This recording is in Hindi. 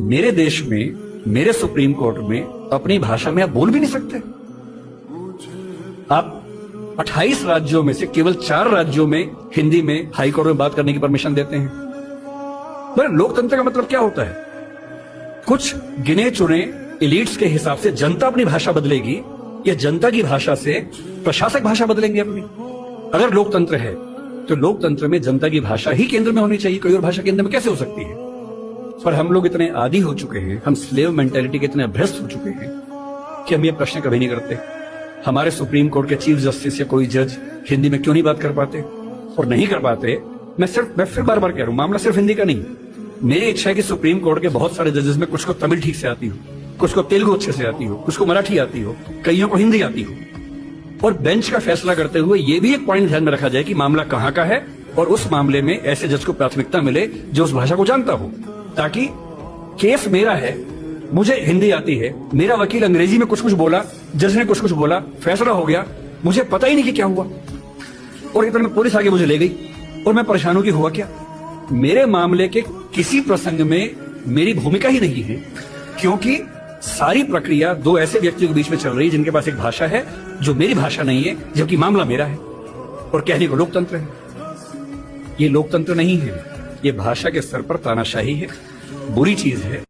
मेरे देश में, मेरे सुप्रीम कोर्ट में अपनी भाषा में आप बोल भी नहीं सकते। आप 28 राज्यों में से केवल 4 राज्यों में हिंदी में हाई कोर्ट में बात करने की परमिशन देते हैं। पर लोकतंत्र का मतलब क्या होता है? कुछ गिने चुने एलिट्स के हिसाब से जनता अपनी भाषा बदलेगी या जनता की भाषा से प्रशासक भाषा बदलेंगे अपनी? अगर लोकतंत्र है तो लोकतंत्र में जनता की भाषा ही केंद्र में होनी चाहिए, कोई और भाषा केंद्र में कैसे हो सकती है? पर हम लोग इतने आदी हो चुके हैं, हम स्लेव मेंटेलिटी के इतने अभ्यस्त हो चुके हैं कि हम ये प्रश्न कभी नहीं करते। हमारे सुप्रीम कोर्ट के चीफ जस्टिस या कोई जज हिंदी में क्यों नहीं बात कर पाते? और नहीं कर पाते, मैं फिर बार बार कह रहा हूं, मामला सिर्फ हिंदी का नहीं। मेरी इच्छा है कि सुप्रीम कोर्ट के बहुत सारे जजेस में कुछ को तमिल ठीक से आती हो, कुछ को तेलुगु अच्छे से आती हो, कुछ को मराठी आती हो, कईयों को हिंदी आती हो। और बेंच का फैसला करते हुए ये भी एक पॉइंट ध्यान में रखा जाए कि मामला कहां का है और उस मामले में ऐसे जज को प्राथमिकता मिले जो उस भाषा को जानता हो, ताकि केस मेरा है, मुझे हिंदी आती है, मेरा वकील अंग्रेजी में कुछ कुछ बोला, जज ने कुछ कुछ बोला, फैसला हो गया, मुझे पता ही नहीं कि क्या हुआ, और इतना पुलिस आगे मुझे ले गई और मैं परेशान हूं कि हुआ क्या। मेरे मामले के किसी प्रसंग में मेरी भूमिका ही नहीं है, क्योंकि सारी प्रक्रिया 2 ऐसे व्यक्तियों के बीच में चल रही है जिनके पास एक भाषा है जो मेरी भाषा नहीं है, जबकि मामला मेरा है, और कहने को लोकतंत्र है। ये लोकतंत्र नहीं है, ये भाषा के स्तर पर तानाशाही है, बुरी चीज है।